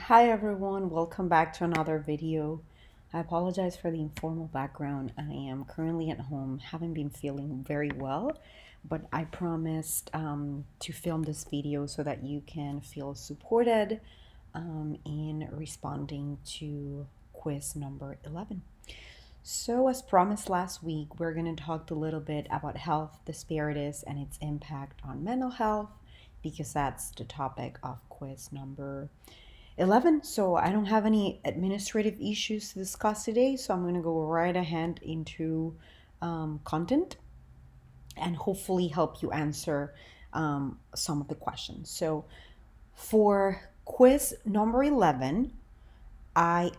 Hi everyone, welcome back to another video. I apologize for the informal background. I am currently at home, haven't been feeling very well, but I promised to film this video so that you can feel supported in responding to quiz number 11. So, as promised last week, we're going to talk a little bit about health disparities and its impact on mental health because that's the topic of quiz number 11. So I don't have any administrative issues to discuss today. So I'm going to go right ahead into content and hopefully help you answer some of the questions. So for quiz number 11, I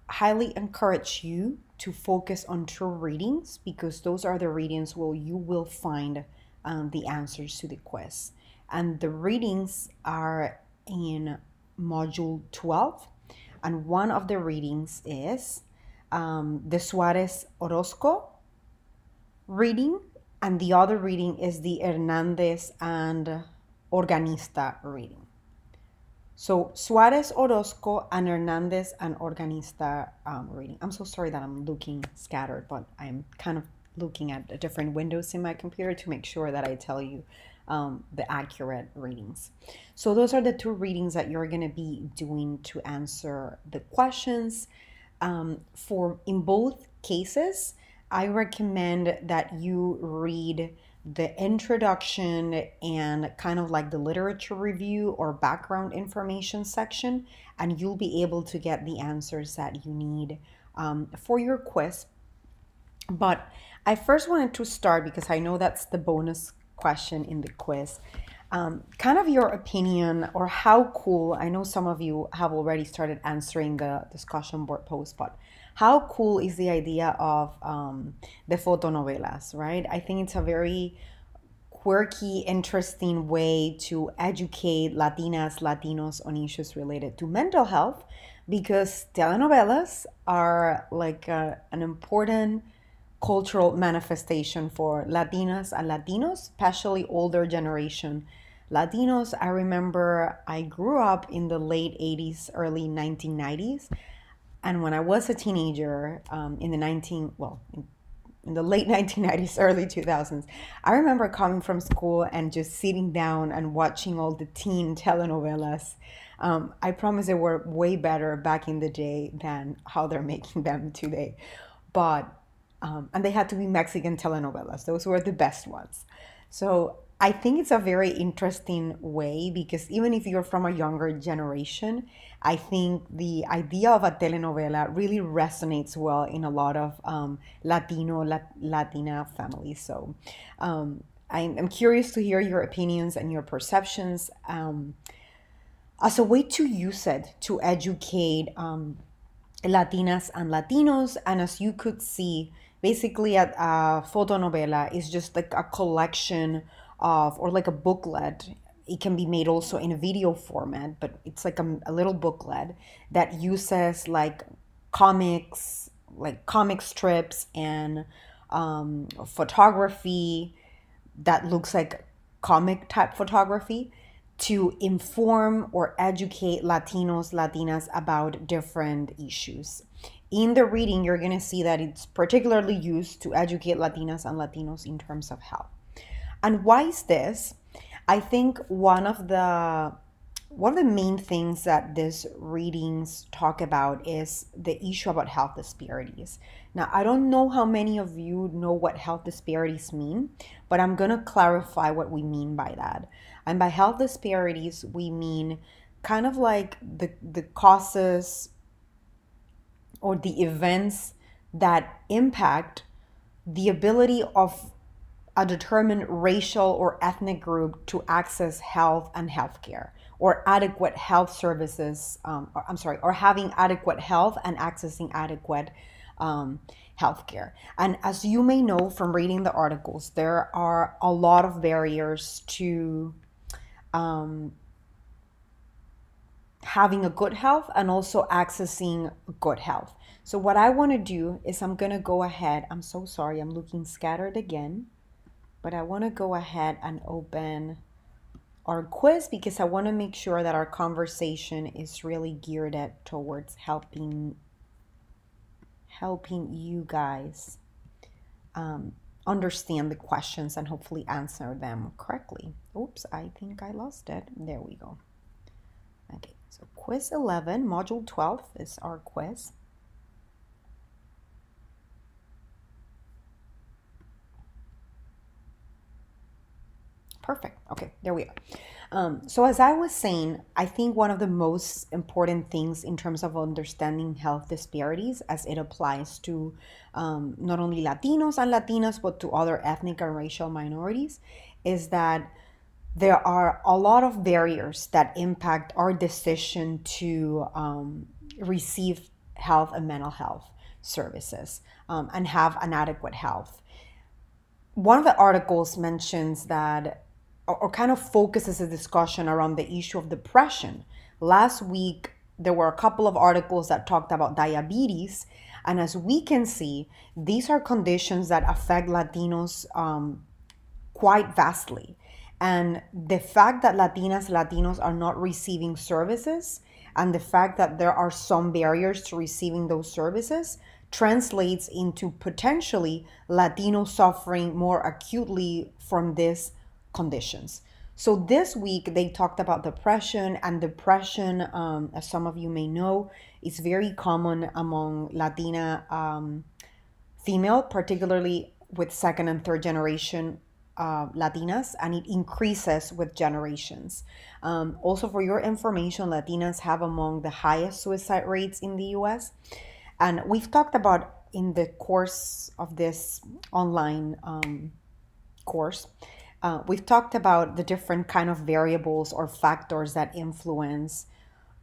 highly encourage you to focus on two readings because those are the readings where you will find the answers to the quiz. And the readings are in module 12. And one of the readings is the Suarez Orozco reading, and the other reading is the Hernandez and Organista reading. So Suarez Orozco and Hernandez and Organista reading. I'm so sorry that I'm looking scattered, but I'm kind of looking at different windows in my computer to make sure that I tell you the accurate readings. So those are the two readings that you're going to be doing to answer the questions. For in both cases, I recommend that you read the introduction and kind of like the literature review or background information section, and you'll be able to get the answers that you need for your quiz. But I first wanted to start because I know that's the bonus question in the quiz. Kind of your opinion or how cool, I know some of you have already started answering the discussion board post, but how cool is the idea of the fotonovelas, right? I think it's a very quirky, interesting way to educate Latinas, Latinos on issues related to mental health because telenovelas are like an important cultural manifestation for Latinas and Latinos, especially older generation Latinos. I remember I grew up in the late 80s, early 1990s. And when I was a teenager in the late 1990s, early 2000s, I remember coming from school and just sitting down and watching all the teen telenovelas. I promise they were way better back in the day than how they're making them today. But and they had to be Mexican telenovelas. Those were the best ones. So I think it's a very interesting way because even if you're from a younger generation, I think the idea of a telenovela really resonates well in a lot of Latina families. So I'm curious to hear your opinions and your perceptions as a way to use it to educate Latinas and Latinos. And as you could see, basically a fotonovela is just like a collection of, or like a booklet. It can be made also in a video format, but it's like a little booklet that uses like comic strips and photography that looks like comic type photography to inform or educate Latinos, Latinas about different issues. In the reading, you're going to see that it's particularly used to educate Latinas and Latinos in terms of health. And why is this? I think one of the main things that these readings talk about is the issue about health disparities. Now, I don't know how many of you know what health disparities mean, but I'm going to clarify what we mean by that. And by health disparities, we mean kind of like the causes or the events that impact the ability of a determined racial or ethnic group to access health and healthcare or adequate health services. Or having adequate health and accessing adequate healthcare. And as you may know from reading the articles, there are a lot of barriers to having a good health and also accessing good health. So what I want to do is I'm going to go ahead. I'm so sorry, I'm looking scattered again, but I want to go ahead and open our quiz because I want to make sure that our conversation is really geared towards helping you guys understand the questions and hopefully answer them correctly. Oops, I think I lost it. There we go. Okay, so quiz 11, module 12 is our quiz. Perfect. Okay, there we are. So as I was saying, I think one of the most important things in terms of understanding health disparities as it applies to not only Latinos and Latinas, but to other ethnic and racial minorities is that there are a lot of barriers that impact our decision to receive health and mental health services and have an adequate health. One of the articles mentions that or kind of focuses a discussion around the issue of depression. Last week, there were a couple of articles that talked about diabetes. And as we can see, these are conditions that affect Latinos quite vastly. And the fact that Latinos are not receiving services and the fact that there are some barriers to receiving those services translates into potentially Latinos suffering more acutely from these conditions. So this week they talked about depression, and depression, as some of you may know, is very common among Latina female, particularly with second and third generation Latinas, and it increases with generations. Also, for your information, Latinas have among the highest suicide rates in the US. And we've talked about in the course of this online course, we've talked about the different kind of variables or factors that influence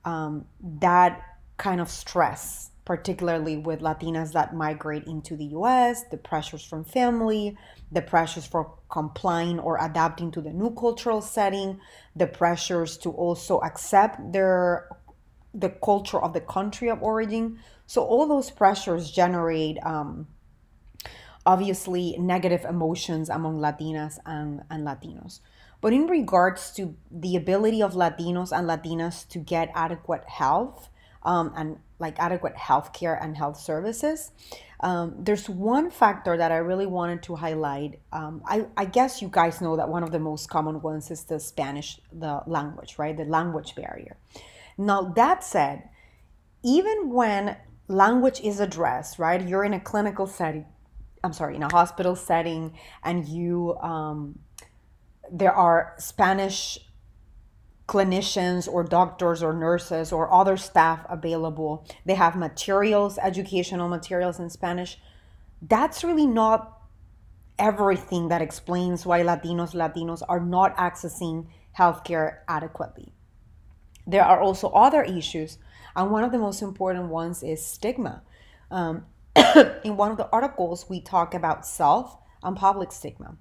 that kind of stress, particularly with Latinas that migrate into the US, the pressures from family, the pressures for complying or adapting to the new cultural setting, the pressures to also accept the culture of the country of origin. So all those pressures generate obviously negative emotions among Latinas and Latinos. But in regards to the ability of Latinos and Latinas to get adequate health and like adequate health care and health services, there's one factor that I really wanted to highlight. I guess you guys know that one of the most common ones is the Spanish, the language, right? The language barrier. Now, that said, even when language is addressed, right? You're in a clinical setting, in a hospital setting, and there are Spanish clinicians or doctors or nurses or other staff available. They have materials, educational materials in Spanish. That's really not everything that explains why Latinos are not accessing healthcare adequately. There are also other issues, and one of the most important ones is stigma. In one of the articles, we talk about self and public stigma.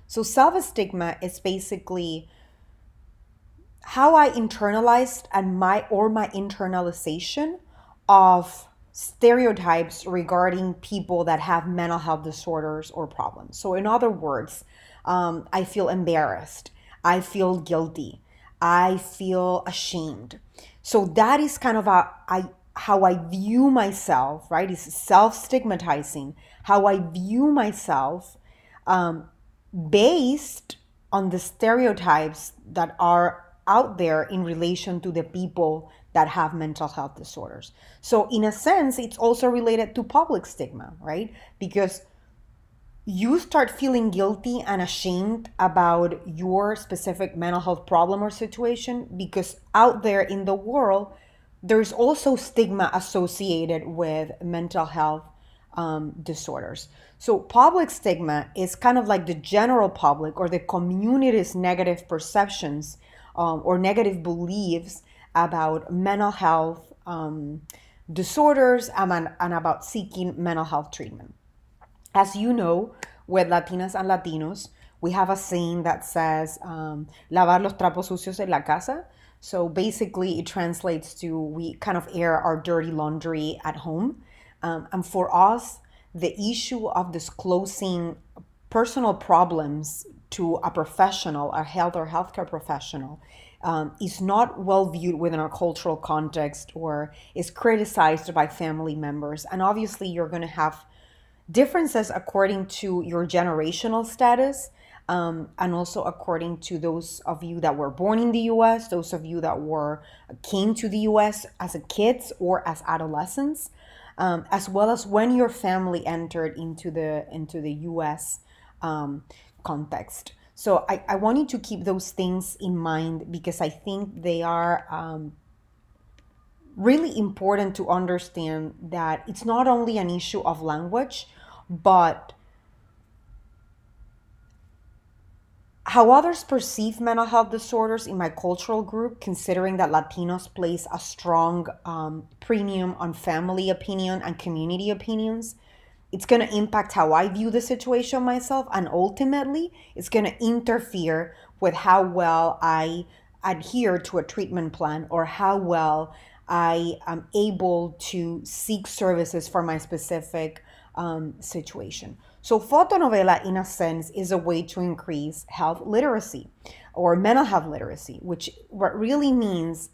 So self-stigma is basically how I internalized and my internalization of stereotypes regarding people that have mental health disorders or problems. So in other words, I feel embarrassed. I feel guilty. I feel ashamed. So that is kind of how I view myself, right? It's self-stigmatizing, how I view myself based on the stereotypes that are out there in relation to the people that have mental health disorders. So in a sense, it's also related to public stigma, right? Because you start feeling guilty and ashamed about your specific mental health problem or situation because out there in the world, there's also stigma associated with mental health disorders. So public stigma is kind of like the general public or the community's negative perceptions or negative beliefs about mental health disorders and about seeking mental health treatment. As you know, with Latinas and Latinos, we have a saying that says, lavar los trapos sucios en la casa. So basically, it translates to we kind of air our dirty laundry at home. And for us, the issue of disclosing personal problems to a professional, a health or healthcare professional, is not well viewed within our cultural context or is criticized by family members. And obviously, you're going to have differences according to your generational status, and also according to those of you that were born in the US, those of you that were came to the US as a kids or as adolescents, as well as when your family entered into the US context. So I want you to keep those things in mind because I think they are really important to understand that it's not only an issue of language, but how others perceive mental health disorders in my cultural group, considering that Latinos place a strong premium on family opinion and community opinions. It's going to impact how I view the situation myself, and ultimately, it's going to interfere with how well I adhere to a treatment plan or how well I am able to seek services for my specific situation. So, fotonovela, in a sense, is a way to increase health literacy or mental health literacy, which what really means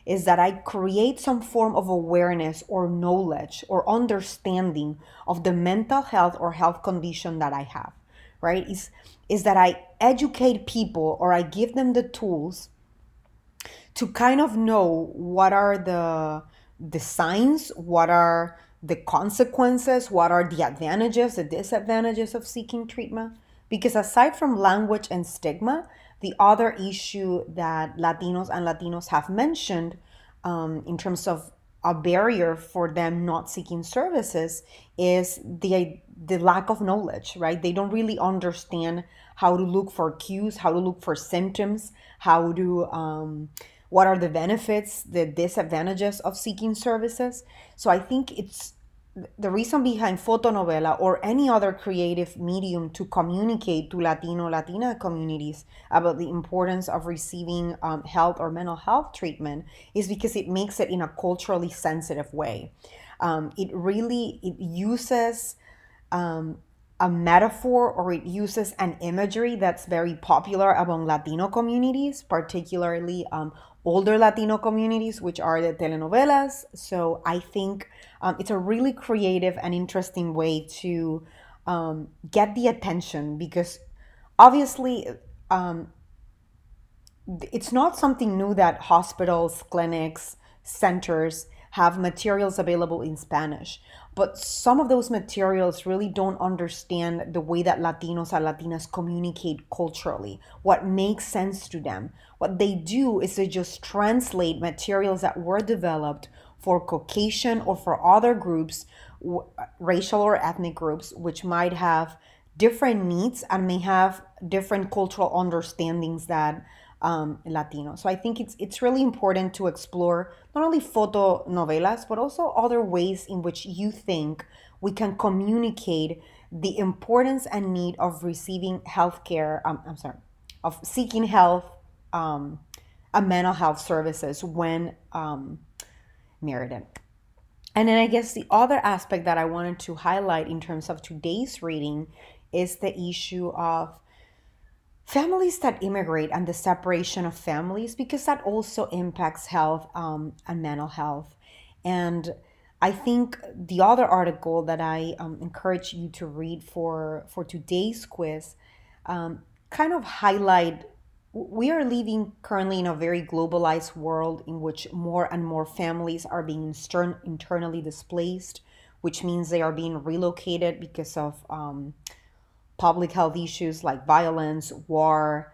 is that I create some form of awareness or knowledge or understanding of the mental health or health condition that I have, right? Is that I educate people or I give them the tools to kind of know what are the signs, what are the consequences, what are the advantages, the disadvantages of seeking treatment. Because aside from language and stigma, the other issue that Latinos have mentioned in terms of a barrier for them not seeking services is the lack of knowledge, right? They don't really understand how to look for cues, how to look for symptoms, how to what are the benefits, the disadvantages of seeking services. So I think it's the reason behind fotonovela or any other creative medium to communicate to Latina communities about the importance of receiving health or mental health treatment is because it makes it in a culturally sensitive way. It uses a metaphor or it uses an imagery that's very popular among Latino communities, particularly older Latino communities, which are the telenovelas. So I think it's a really creative and interesting way to get the attention because obviously it's not something new that hospitals, clinics, centers have materials available in Spanish. But some of those materials really don't understand the way that Latinos and Latinas communicate culturally, what makes sense to them. What they do is they just translate materials that were developed for Caucasian or for other groups, racial or ethnic groups, which might have different needs and may have different cultural understandings that Latino. So I think it's really important to explore not only photo novelas but also other ways in which you think we can communicate the importance and need of receiving healthcare. I'm sorry, of seeking health and mental health services when merited. And then I guess the other aspect that I wanted to highlight in terms of today's reading is the issue of families that immigrate and the separation of families, because that also impacts health and mental health. And I think the other article that I encourage you to read for today's quiz kind of highlight we are living currently in a very globalized world in which more and more families are being internally displaced, which means they are being relocated because of public health issues like violence, war,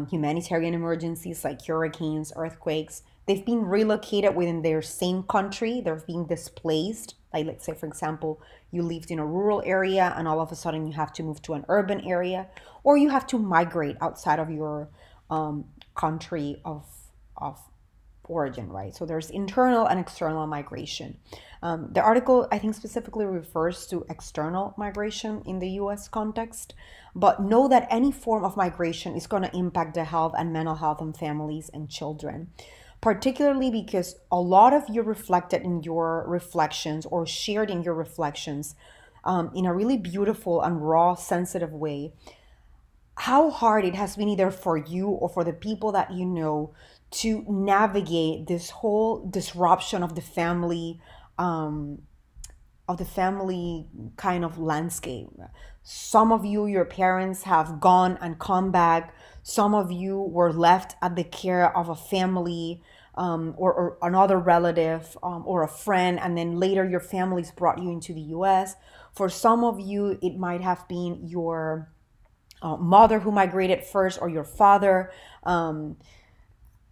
humanitarian emergencies like hurricanes, earthquakes. They've been relocated within their same country. They're being displaced. Like, let's say, for example, you lived in a rural area and all of a sudden you have to move to an urban area, or you have to migrate outside of your country of origin, right? So there's internal and external migration. The article, I think, specifically refers to external migration in the US context, but know that any form of migration is going to impact the health and mental health of families and children, particularly because a lot of you reflected in your reflections or shared in your reflections in a really beautiful and raw, sensitive way how hard it has been either for you or for the people that you know to navigate this whole disruption um, of the family kind of landscape. Some of you, your parents have gone and come back. Some of you were left at the care of a family, or another relative, or a friend, and then later your families brought you into the US. For some of you, it might have been your mother who migrated first, or your father. And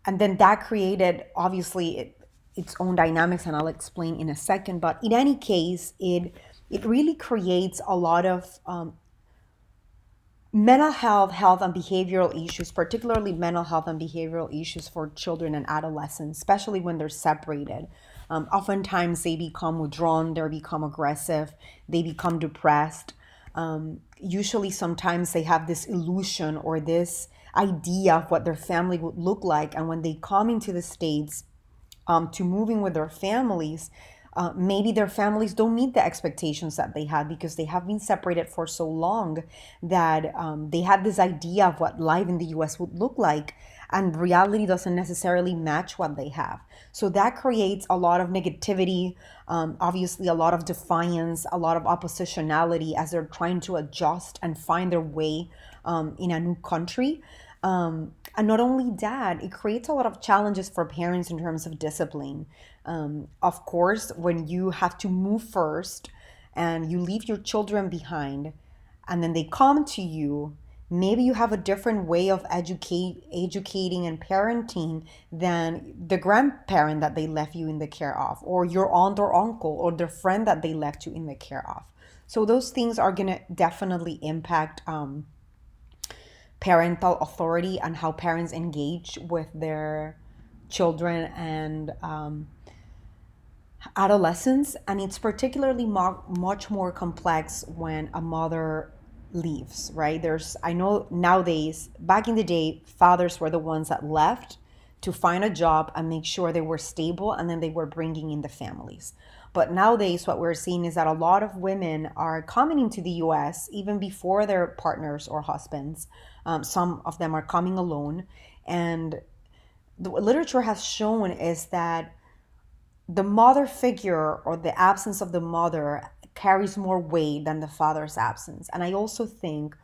then that created, obviously, its own dynamics, and I'll explain in a second. But in any case, it really creates a lot of mental health and behavioral issues, particularly mental health and behavioral issues for children and adolescents, especially when they're separated. Oftentimes they become withdrawn, they become aggressive, they become depressed. Usually, sometimes they have this illusion or this idea of what their family would look like. And when they come into the States, to moving with their families, maybe their families don't meet the expectations that they had because they have been separated for so long that they had this idea of what life in the US would look like, and reality doesn't necessarily match what they have. So that creates a lot of negativity, obviously, a lot of defiance, a lot of oppositionality as they're trying to adjust and find their way in a new country. And not only that, it creates a lot of challenges for parents in terms of discipline. Of course, when you have to move first and you leave your children behind, and then they come to you, maybe you have a different way of educating and parenting than the grandparent that they left you in the care of, or your aunt or uncle, or the friend that they left you in the care of. So those things are going to definitely impact parental authority and how parents engage with their children and adolescents. And it's particularly much more complex when a mother leaves, right? I know nowadays, back in the day, fathers were the ones that left to find a job and make sure they were stable, and then they were bringing in the families. But nowadays, what we're seeing is that a lot of women are coming into the US even before their partners or husbands. Some of them are coming alone. And the literature has shown is that the mother figure, or the absence of the mother, carries more weight than the father's absence. And I also think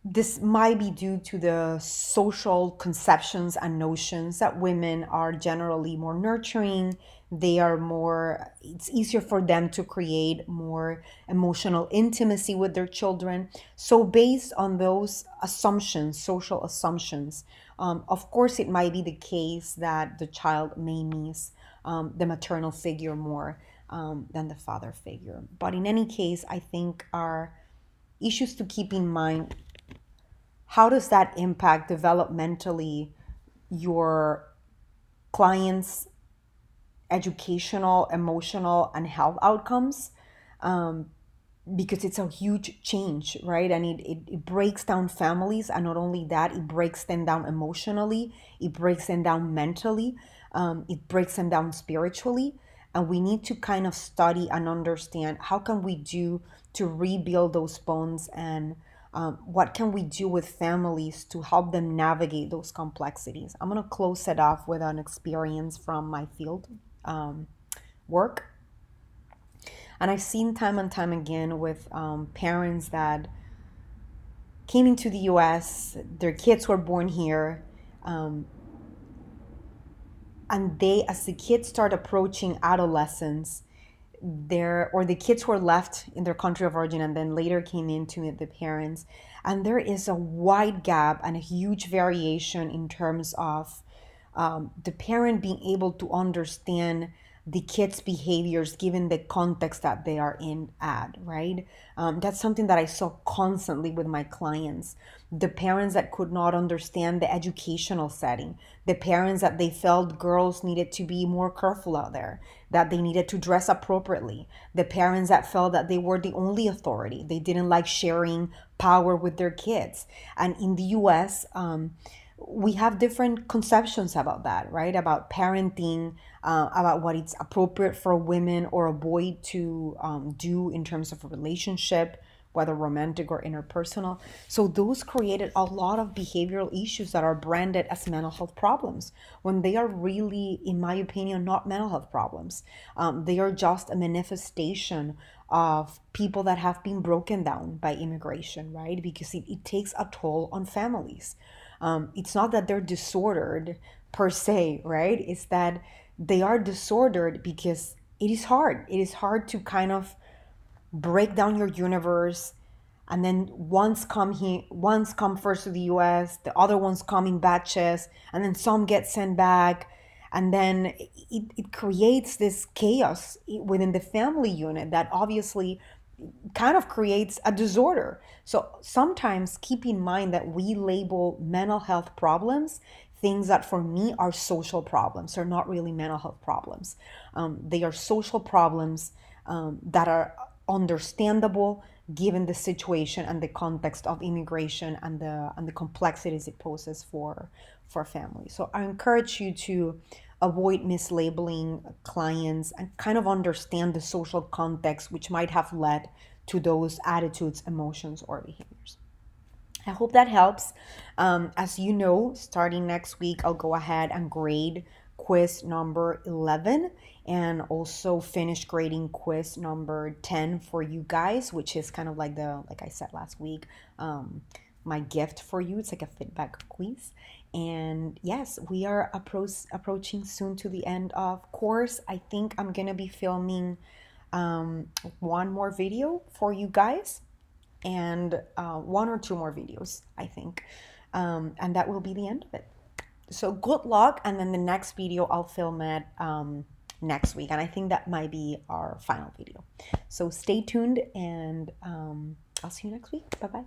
this might be due to the social conceptions and notions that women are generally more nurturing. It's easier for them to create more emotional intimacy with their children. So, based on those assumptions, social assumptions, of course, it might be the case that the child may miss the maternal figure more than the father figure. But in any case, I think our issues to keep in mind: how does that impact developmentally your clients' educational, emotional, and health outcomes? Because it's a huge change, right? And it breaks down families. And not only that, it breaks them down emotionally, it breaks them down mentally, it breaks them down spiritually. And we need to kind of study and understand how can we do to rebuild those bonds, and what can we do with families to help them navigate those complexities. I'm going to close it off with an experience from my field work. And I've seen time and time again with parents that came into the US, their kids were born here, and as the kids start approaching adolescence, the kids were left in their country of origin and then later came into the parents, and there is a wide gap and a huge variation in terms of the parent being able to understand the kids' behaviors given the context that they are in at, right? That's something that I saw constantly with my clients. The parents that could not understand the educational setting, the parents that they felt girls needed to be more careful out there, that they needed to dress appropriately, the parents that felt that they were the only authority, they didn't like sharing power with their kids. And in the US, we have different conceptions about that, right? About parenting, about what it's appropriate for a woman or a boy to do in terms of a relationship whether romantic or interpersonal. So those created a lot of behavioral issues that are branded as mental health problems when they are really, in my opinion, not mental health problems. They are just a manifestation of people that have been broken down by immigration, right? Because it takes a toll on families. It's not that they're disordered per se, right? It's that they are disordered because it is hard. It is hard to kind of break down your universe, and then once come first to the US, the other ones come in batches, and then some get sent back, and then it creates this chaos within the family unit that obviously kind of creates a disorder. So sometimes keep in mind that we label mental health problems things that for me are social problems. They're not really mental health problems. They are social problems that are understandable given the situation and the context of immigration and the complexities it poses for families. So I encourage you to avoid mislabeling clients and kind of understand the social context which might have led to those attitudes, emotions, or behaviors. I hope that helps. As you know, starting next week, I'll go ahead and grade quiz number 11 and also finish grading quiz number 10 for you guys, which is kind of like I said last week, my gift for you. It's like a feedback quiz. And yes, we are approaching soon to the end of course. I think I'm going to be filming one more video for you guys and one or two more videos, I think. And that will be the end of it. So good luck. And then the next video, I'll film it next week. And I think that might be our final video. So stay tuned and I'll see you next week. Bye-bye.